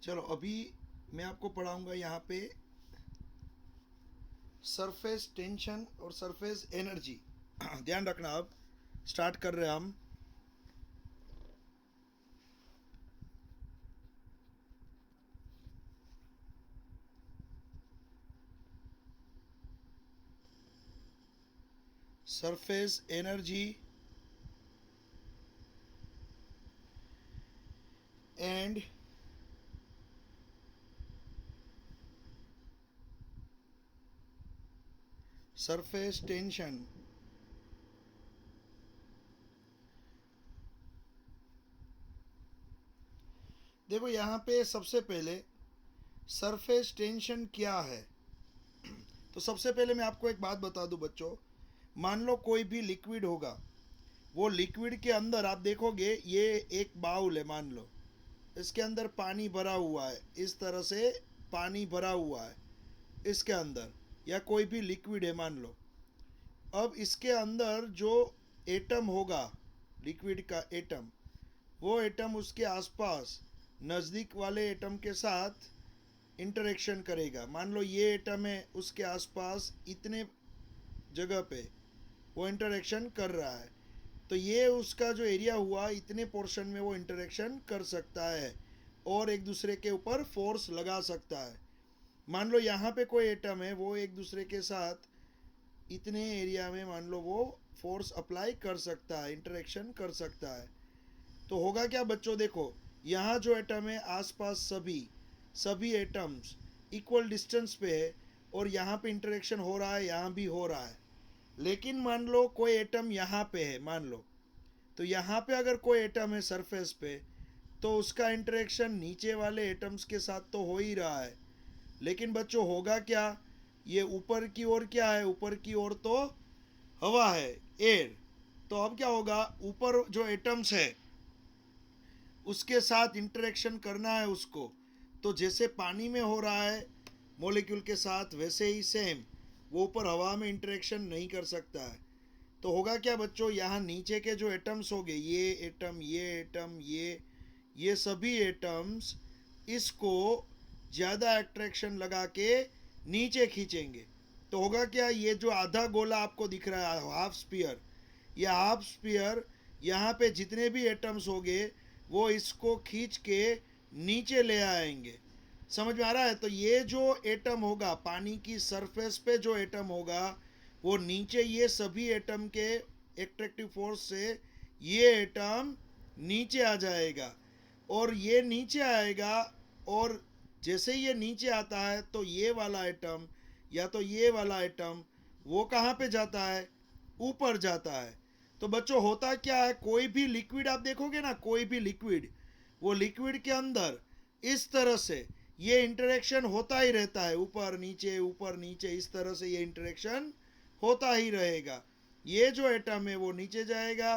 चलो अभी मैं आपको पढ़ाऊंगा यहाँ पे सरफेस टेंशन और सरफेस एनर्जी। ध्यान रखना, अब स्टार्ट कर रहे हैं हम। Surface energy and surface tension. देखो यहाँ पे सबसे पहले सरफेस टेंशन क्या है। तो सबसे पहले मैं आपको एक बात बता दूं बच्चों, मान लो कोई भी लिक्विड होगा, वो लिक्विड के अंदर आप देखोगे ये एक बाउल है, मान लो इसके अंदर पानी भरा हुआ है, इस तरह से पानी भरा हुआ है इसके अंदर, या कोई भी लिक्विड है मान लो। अब इसके अंदर जो एटम होगा, लिक्विड का एटम, वो एटम उसके आसपास नज़दीक वाले एटम के साथ इंटरेक्शन करेगा। मान लो ये एटम है, उसके आसपास इतने जगह पे वो इंटरेक्शन कर रहा है, तो ये उसका जो एरिया हुआ इतने पोर्शन में वो इंटरेक्शन कर सकता है और एक दूसरे के ऊपर फोर्स लगा सकता है। मान लो यहाँ पे कोई एटम है, वो एक दूसरे के साथ इतने एरिया में मान लो वो फोर्स अप्लाई कर सकता है, इंटरेक्शन कर सकता है। तो होगा क्या बच्चों, देखो यहाँ जो एटम है आसपास सभी सभी एटम्स इक्वल डिस्टेंस पे है और यहाँ पे इंटरेक्शन हो रहा है, यहाँ भी हो रहा है। लेकिन मान लो कोई एटम यहाँ पे है, मान लो, तो यहाँ पे अगर कोई एटम है सरफेस पे, तो उसका इंटरेक्शन नीचे वाले एटम्स के साथ तो हो ही रहा है। लेकिन बच्चों होगा क्या, ये ऊपर की ओर क्या है, ऊपर की ओर तो हवा है, एयर। तो अब क्या होगा, ऊपर जो एटम्स है उसके साथ इंटरेक्शन करना है उसको। तो जैसे पानी में हो रहा है मॉलिक्यूल के साथ, वैसे ही सेम वो ऊपर हवा में इंटरेक्शन नहीं कर सकता है। तो होगा क्या बच्चों, यहाँ नीचे के जो एटम्स हो गए, ये एटम, ये एटम, ये सभी एटम्स इसको ज़्यादा अट्रैक्शन लगा के नीचे खींचेंगे। तो होगा क्या, ये जो आधा गोला आपको दिख रहा है, हाफ स्पीयर, ये हाफ स्पीयर यहाँ पे जितने भी एटम्स होंगे वो इसको खींच के नीचे ले आएंगे। समझ में आ रहा है? तो ये जो एटम होगा पानी की सरफेस पे, जो एटम होगा वो नीचे, ये सभी एटम के एट्रैक्टिव फोर्स से ये एटम नीचे आ जाएगा और ये नीचे आएगा। और जैसे ये नीचे आता है तो ये वाला एटम या तो ये वाला एटम वो कहाँ पे जाता है, ऊपर जाता है। तो बच्चों होता क्या है, कोई भी लिक्विड आप देखोगे ना, कोई भी लिक्विड, वो लिक्विड के अंदर इस तरह से ये इंटरेक्शन होता ही रहता है, ऊपर नीचे इस तरह से ये इंटरेक्शन होता ही रहेगा। ये जो एटम है वो नीचे जाएगा,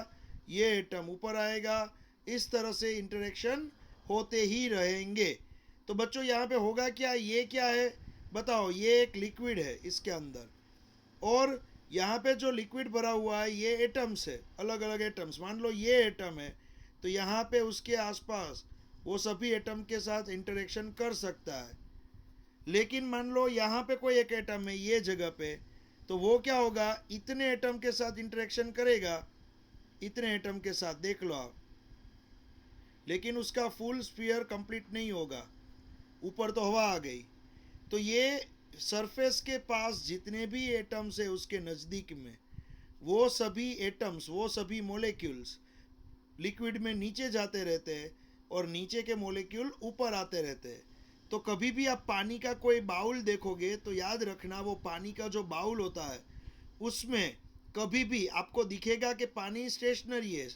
ये एटम ऊपर आएगा, इस तरह से इंटरेक्शन होते ही रहेंगे। तो बच्चों यहाँ पे होगा क्या, ये क्या है बताओ, ये एक लिक्विड है इसके अंदर, और यहाँ पे जो लिक्विड भरा हुआ है ये एटम्स है, अलग अलग एटम्स। मान लो ये एटम है, तो यहाँ पे उसके आसपास वो सभी एटम के साथ इंटरेक्शन कर सकता है। लेकिन मान लो यहाँ पे कोई एक एटम है ये जगह पे, तो वो क्या होगा, इतने एटम के साथ इंटरेक्शन करेगा, इतने एटम के साथ, देख लो आप। लेकिन उसका फुल स्फीयर कंप्लीट नहीं होगा, ऊपर तो हवा आ गई। तो ये सरफेस के पास जितने भी एटम्स है उसके नज़दीक में, वो सभी एटम्स, वो सभी मोलेक्यूल्स लिक्विड में नीचे जाते रहते हैं और नीचे के मोलेक्यूल ऊपर आते रहते हैं। तो कभी भी आप पानी का कोई बाउल देखोगे तो याद रखना, वो पानी का जो बाउल होता है उसमें कभी भी आपको दिखेगा कि पानी स्टेशनरी है,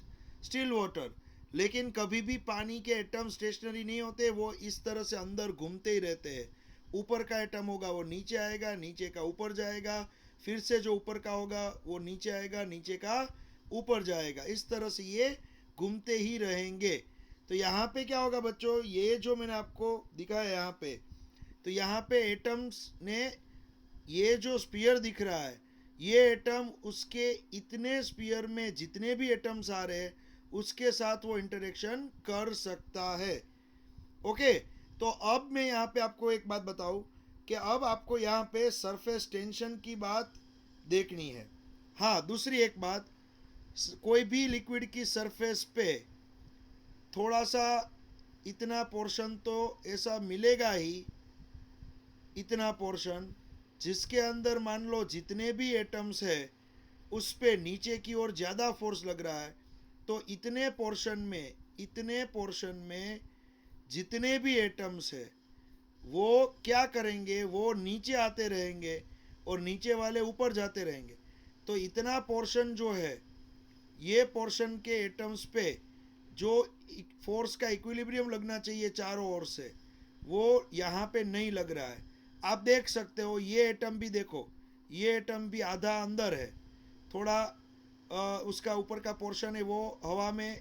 स्टिल वाटर, लेकिन कभी भी पानी के एटम स्टेशनरी नहीं होते, वो इस तरह से अंदर घूमते ही रहते हैं। ऊपर का एटम होगा वो नीचे आएगा, नीचे का ऊपर जाएगा, फिर से जो ऊपर का होगा वो नीचे आएगा, नीचे का ऊपर जाएगा, इस तरह से ये घूमते ही रहेंगे। तो यहाँ पे क्या होगा बच्चों, ये जो मैंने आपको दिखाया यहाँ पे, तो यहाँ पे एटम्स ने, ये जो स्पीयर दिख रहा है, ये एटम उसके इतने स्पीयर में जितने भी एटम्स आ रहे हैं उसके साथ वो इंटरेक्शन कर सकता है। ओके, तो अब मैं यहाँ पे आपको एक बात बताऊँ कि अब आपको यहाँ पे सरफेस टेंशन की बात देखनी है। हाँ, दूसरी एक बात, कोई भी लिक्विड की सरफेस पे थोड़ा सा इतना पोर्शन तो ऐसा मिलेगा ही, इतना पोर्शन जिसके अंदर मान लो जितने भी एटम्स है उस पे नीचे की ओर ज़्यादा फोर्स लग रहा है, तो इतने पोर्शन में जितने भी एटम्स है वो क्या करेंगे, वो नीचे आते रहेंगे और नीचे वाले ऊपर जाते रहेंगे। तो इतना पोर्शन जो है, ये पोर्शन के एटम्स पे जो फोर्स का इक्विलिब्रियम लगना चाहिए चारों ओर से, वो यहाँ पे नहीं लग रहा है। आप देख सकते हो, ये एटम भी देखो, ये एटम भी आधा अंदर है, थोड़ा उसका ऊपर का पोर्शन है वो हवा में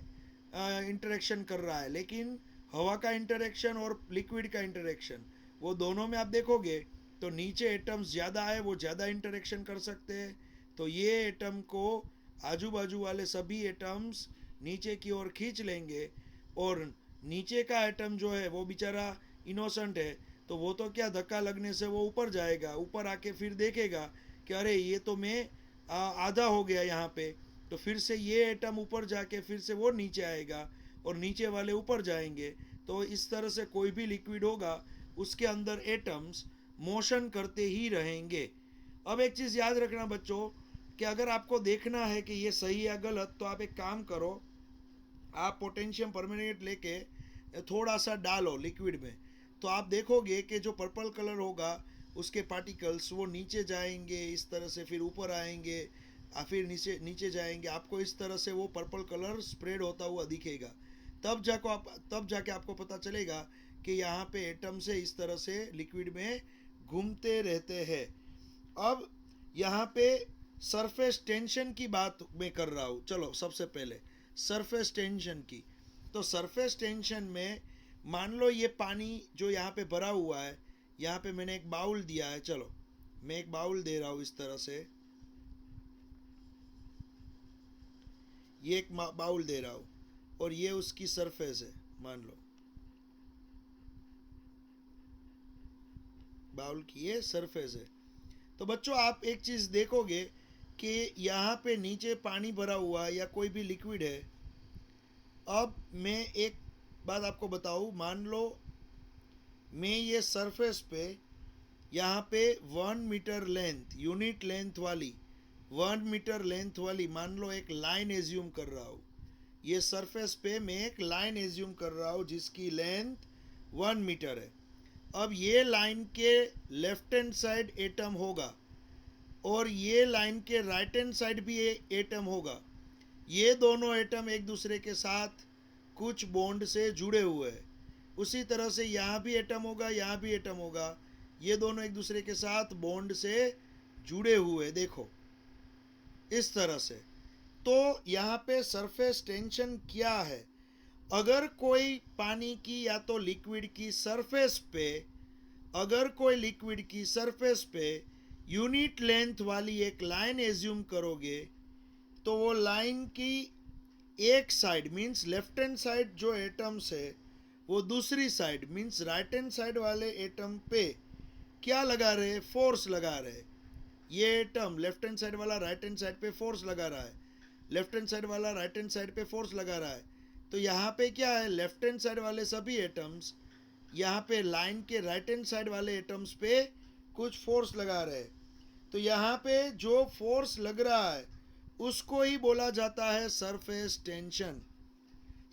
इंटरेक्शन कर रहा है, लेकिन हवा का इंटरेक्शन और लिक्विड का इंटरेक्शन, वो दोनों में आप देखोगे तो नीचे एटम्स ज़्यादा है, वो ज़्यादा इंटरेक्शन कर सकते हैं। तो ये एटम को आजू बाजू वाले सभी एटम्स नीचे की ओर खींच लेंगे, और नीचे का एटम जो है वो बेचारा इनोसेंट है, तो वो तो क्या, धक्का लगने से वो ऊपर जाएगा, ऊपर आके फिर देखेगा कि अरे ये तो मैं आधा हो गया यहाँ पे, तो फिर से ये एटम ऊपर जाके फिर से वो नीचे आएगा और नीचे वाले ऊपर जाएंगे। तो इस तरह से कोई भी लिक्विड होगा उसके अंदर एटम्स मोशन करते ही रहेंगे। अब एक चीज़ याद रखना बच्चों, कि अगर आपको देखना है कि ये सही या गलत, तो आप एक काम करो, आप पोटेंशियम परमानेंट लेके थोड़ा सा डालो लिक्विड में, तो आप देखोगे कि जो पर्पल कलर होगा उसके पार्टिकल्स वो नीचे जाएंगे इस तरह से, फिर ऊपर आएंगे, फिर नीचे नीचे जाएंगे, आपको इस तरह से वो पर्पल कलर स्प्रेड होता हुआ दिखेगा। तब जाके आपको पता चलेगा कि यहाँ पे एटम से इस तरह से लिक्विड में घूमते रहते हैं। अब यहाँ पे सरफेस टेंशन की बात मैं कर रहा हूँ। चलो सबसे पहले सरफेस टेंशन की, तो सरफेस टेंशन में मान लो ये पानी जो यहाँ पे भरा हुआ है, यहाँ पे मैंने एक बाउल दिया है, चलो मैं एक बाउल दे रहा हूँ इस तरह से, ये एक बाउल दे रहा हूँ और ये उसकी सरफेस है, मान लो बाउल की ये सरफेस है। तो बच्चों आप एक चीज़ देखोगे कि यहाँ पे नीचे पानी भरा हुआ है या कोई भी लिक्विड है। अब मैं एक बात आपको बताऊँ, मान लो मैं ये सरफेस पे यहाँ पे 1 मीटर लेंथ, यूनिट लेंथ वाली 1 मीटर लेंथ वाली मान लो एक लाइन एज्यूम कर रहा हूँ। ये सरफेस पे मैं एक लाइन एज्यूम कर रहा हूँ जिसकी लेंथ 1 मीटर है। अब ये लाइन के लेफ्ट हैंड साइड एटम होगा और ये लाइन के राइट हैंड साइड भी एटम होगा। ये दोनों एटम एक दूसरे के साथ कुछ बॉन्ड से जुड़े हुए हैं। उसी तरह से यहाँ भी एटम होगा, यहाँ भी एटम होगा, ये दोनों एक दूसरे के साथ बॉन्ड से जुड़े हुए, देखो इस तरह से। तो यहाँ पे सरफेस टेंशन क्या है, अगर कोई पानी की या तो लिक्विड की सरफेस पे, अगर कोई लिक्विड की सरफेस पे यूनिट लेंथ वाली एक लाइन एज्यूम करोगे, तो वो लाइन की एक side means left hand side जो एटम्स है, वो दूसरी side means right hand side वाले एटम पे क्या लगा रहे, फोर्स लगा रहे। ये एटम लेफ्ट हैंड साइड वाला राइट हैंड साइड पे फोर्स लगा रहा है, लेफ्ट हैंड साइड वाला राइट हैंड साइड पे फोर्स लगा रहा है। तो यहाँ पे क्या है, लेफ्ट हैंड साइड वाले सभी एटम्स यहाँ पे लाइन के राइट हैंड साइड वाले एटम्स पे कुछ फोर्स लगा रहे हैं। तो यहाँ पे जो फोर्स लग रहा है उसको ही बोला जाता है सरफेस टेंशन।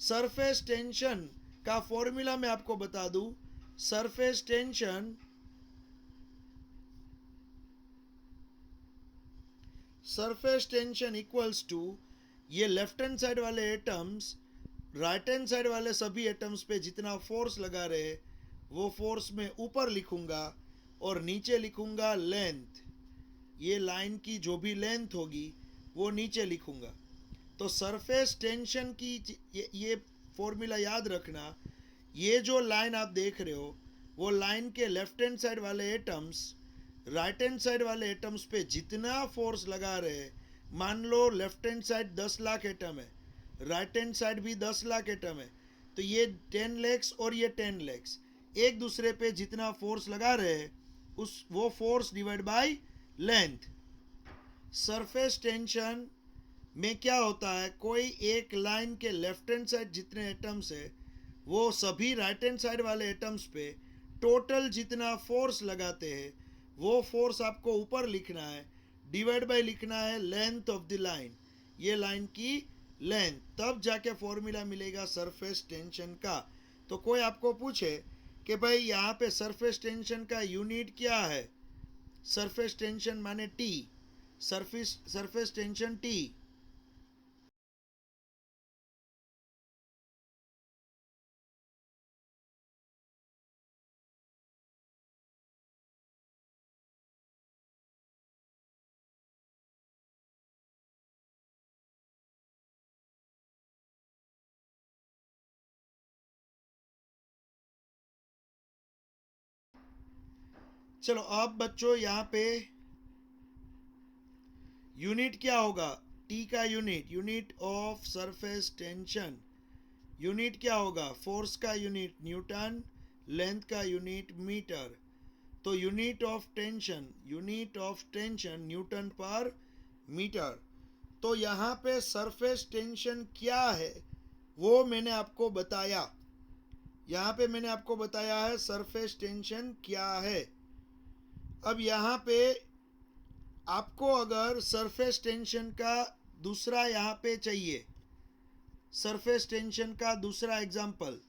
सरफेस टेंशन का फॉर्मूला मैं आपको बता दूं, सरफेस टेंशन इक्वल्स टू, ये लेफ्ट हैंड साइड वाले एटम्स राइट हैंड साइड वाले सभी एटम्स पे जितना फोर्स लगा रहे वो फोर्स में ऊपर लिखूंगा और नीचे लिखूंगा लेंथ, ये लाइन की जो भी लेंथ होगी वो नीचे लिखूंगा। तो सरफेस टेंशन की ये फॉर्मूला याद रखना, ये जो लाइन आप देख रहे हो वो लाइन के लेफ्ट हैंड साइड वाले एटम्स राइट हैंड साइड वाले एटम्स पे जितना फोर्स लगा रहे, मान लो left hand side 10 lakh atom है, राइट हैंड साइड भी 10 लाख एटम है, तो ये 10 लैक्स और ये 10 लैक्स, एक दूसरे पे जितना फोर्स लगा रहे हैं वो force divide by length. Surface tension में क्या होता है, कोई एक लाइन के लेफ्ट हैंड साइड जितने एटम्स है वो सभी राइट हैंड साइड वाले एटम्स पे टोटल जितना फोर्स लगाते हैं वो फोर्स आपको ऊपर लिखना है, डिवाइड बाय लिखना है लेंथ ऑफ द लाइन, ये लाइन की लेंथ, तब जाके फॉर्मूला मिलेगा सरफेस टेंशन का। तो कोई आपको पूछे कि भाई यहाँ पे सरफेस टेंशन का यूनिट क्या है, सरफेस टेंशन माने टी, सरफेस टेंशन टी। चलो अब बच्चों यहाँ पे यूनिट क्या होगा, टी का unit, unit of surface tension, unit क्या होगा, फोर्स का यूनिट न्यूटन, लेंथ का यूनिट मीटर। तो unit of tension, unit of tension Newton पर मीटर। तो यहाँ पे सरफेस टेंशन क्या है वो मैंने आपको बताया, यहाँ पे मैंने आपको बताया है सरफेस टेंशन क्या है। अब यहाँ पे आपको अगर सरफेस टेंशन का दूसरा यहाँ पे चाहिए, सरफेस टेंशन का दूसरा एग्जाम्पल,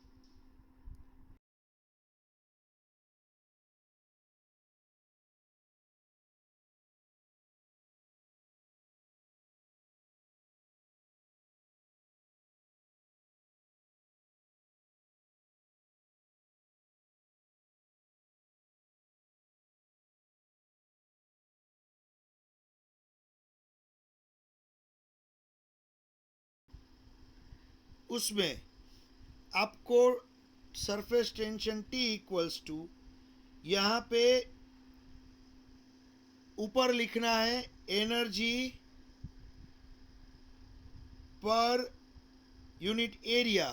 उसमें आपको surface tension T equals to यहाँ पे ऊपर लिखना है एनर्जी पर यूनिट एरिया,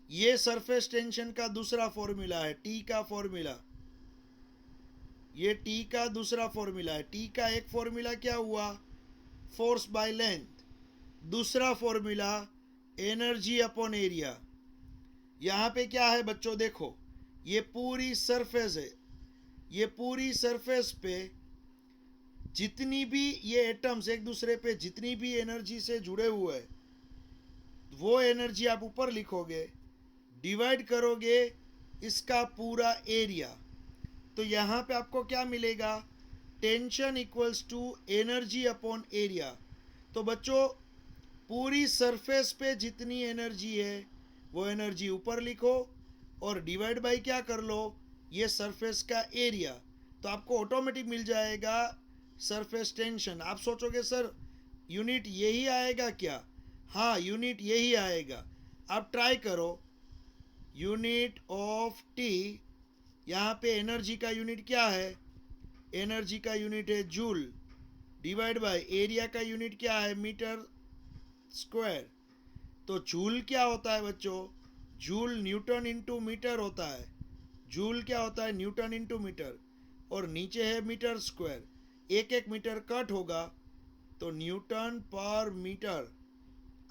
ये सरफेस टेंशन का दूसरा फॉर्मूला है, टी का फॉर्मूला, ये टी का दूसरा फॉर्मूला है। टी का एक फॉर्मूला क्या हुआ, फोर्स बाय लेंथ, दूसरा फॉर्मूला एनर्जी अपॉन एरिया। यहाँ पे क्या है बच्चों, देखो ये पूरी सरफेस है, ये पूरी सरफेस पे जितनी भी ये एटम्स एक दूसरे पे जितनी भी एनर्जी से जुड़े हुए हैं वो एनर्जी आप ऊपर लिखोगे, डिवाइड करोगे इसका पूरा एरिया, तो यहाँ पे आपको क्या मिलेगा, tension equals to energy upon area. तो बच्चों पूरी सरफेस पे जितनी एनर्जी है वो एनर्जी ऊपर लिखो और डिवाइड बाय क्या कर लो, ये सरफेस का एरिया, तो आपको ऑटोमेटिक मिल जाएगा सरफेस टेंशन। आप सोचोगे सर यूनिट यही आएगा क्या, हाँ यूनिट यही आएगा। आप ट्राई करो, यूनिट ऑफ टी, यहाँ पे एनर्जी का यूनिट क्या है, एनर्जी का यूनिट है जूल, डिवाइड बाय एरिया का यूनिट क्या है, मीटर स्क्वायर। तो जूल क्या होता है बच्चों, जूल न्यूटन इंटू मीटर होता है, जूल क्या होता है, न्यूटन इंटू मीटर, और नीचे है मीटर स्क्वायर, एक एक मीटर कट होगा तो न्यूटन पर मीटर,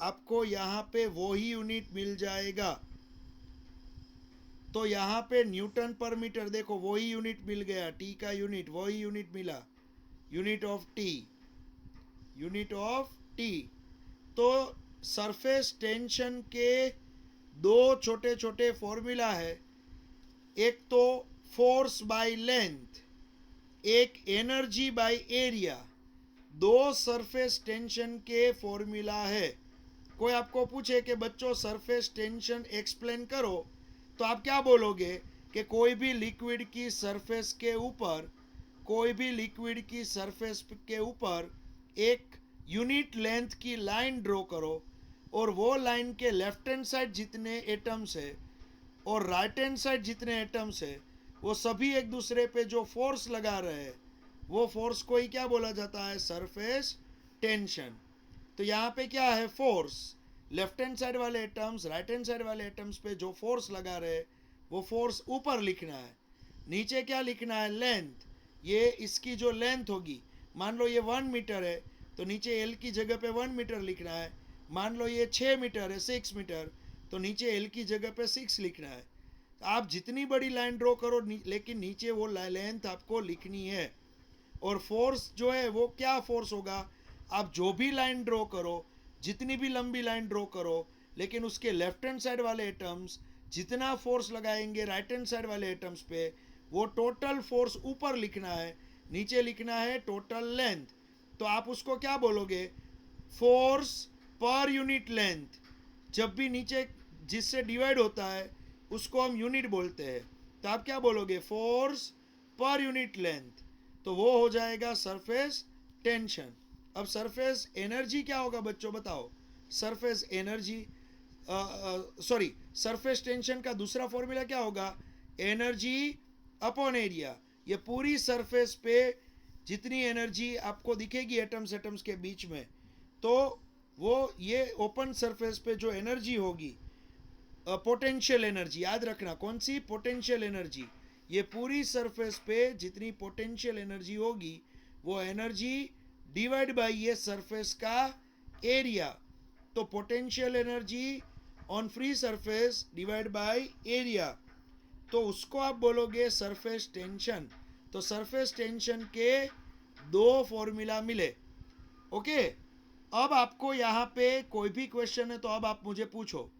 आपको यहाँ पे वही यूनिट मिल जाएगा। तो यहाँ पे न्यूटन पर मीटर देखो वही यूनिट मिल गया, टी का यूनिट वही यूनिट मिला, unit of T, unit of T. तो सरफेस टेंशन के दो छोटे छोटे फॉर्मूला है, एक तो फोर्स बाय लेंथ, एक एनर्जी बाय एरिया, दो सरफेस टेंशन के फॉर्मूला है। कोई आपको पूछे कि बच्चों सरफेस टेंशन एक्सप्लेन करो, तो आप क्या बोलोगे कि कोई भी लिक्विड की सरफेस के ऊपर, कोई भी लिक्विड की सरफेस के ऊपर एक यूनिट लेंथ की लाइन ड्रॉ करो और वो लाइन के लेफ्ट हैंड साइड जितने एटम्स है और राइट हैंड साइड जितने एटम्स है वो सभी एक दूसरे पे जो फोर्स लगा रहे हैं वो फोर्स को ही क्या बोला जाता है, सरफेस टेंशन। तो यहाँ पे क्या है फोर्स, लेफ्ट हैंड साइड वाले एटम्स राइट हैंड साइड वाले एटम्स पे जो फोर्स लगा रहे वो फोर्स ऊपर लिखना है, नीचे क्या लिखना है, लेंथ। ये इसकी जो लेंथ होगी, मान लो ये 1 मीटर है तो नीचे एल की जगह पे 1 मीटर लिखना है। मान लो ये 6 मीटर है, 6 मीटर, तो नीचे एल की जगह पे 6 लिखना है। आप जितनी बड़ी लाइन ड्रॉ करो लेकिन नीचे वो लेंथ आपको लिखनी है। और फोर्स जो है वो क्या फोर्स होगा, आप जो भी लाइन ड्रॉ करो, जितनी भी लंबी लाइन ड्रॉ करो, लेकिन उसके लेफ्ट हैंड साइड वाले एटम्स जितना फोर्स लगाएंगे राइट हैंड साइड वाले एटम्स पे, वो टोटल फोर्स ऊपर लिखना है, नीचे लिखना है टोटल लेंथ। तो आप उसको क्या बोलोगे, फोर्स पर यूनिट लेंथ। जब भी नीचे जिससे डिवाइड होता है उसको हम यूनिट बोलते हैं, तो आप क्या बोलोगे, फोर्स पर यूनिट लेंथ। तो वो हो जाएगा सरफेस टेंशन। अब सरफेस एनर्जी क्या होगा बच्चों, बताओ। Surface energy, sorry, surface tension का दूसरा फॉर्मूला क्या होगा, एनर्जी अपॉन एरिया। ये पूरी सरफेस पे जितनी एनर्जी आपको दिखेगी एटम्स के बीच में, तो वो ये ओपन सरफेस पे जो एनर्जी होगी, पोटेंशियल एनर्जी, याद रखना कौन सी, पोटेंशियल एनर्जी। ये पूरी सरफेस पे जितनी पोटेंशियल एनर्जी होगी वो एनर्जी डिवाइड बाय ये सरफेस का एरिया। तो potential energy on free surface divide by area, तो उसको आप बोलोगे सरफेस टेंशन। तो सरफेस टेंशन के दो फॉर्मूला मिले। ओके, अब आपको यहाँ पे कोई भी क्वेश्चन है तो अब आप मुझे पूछो।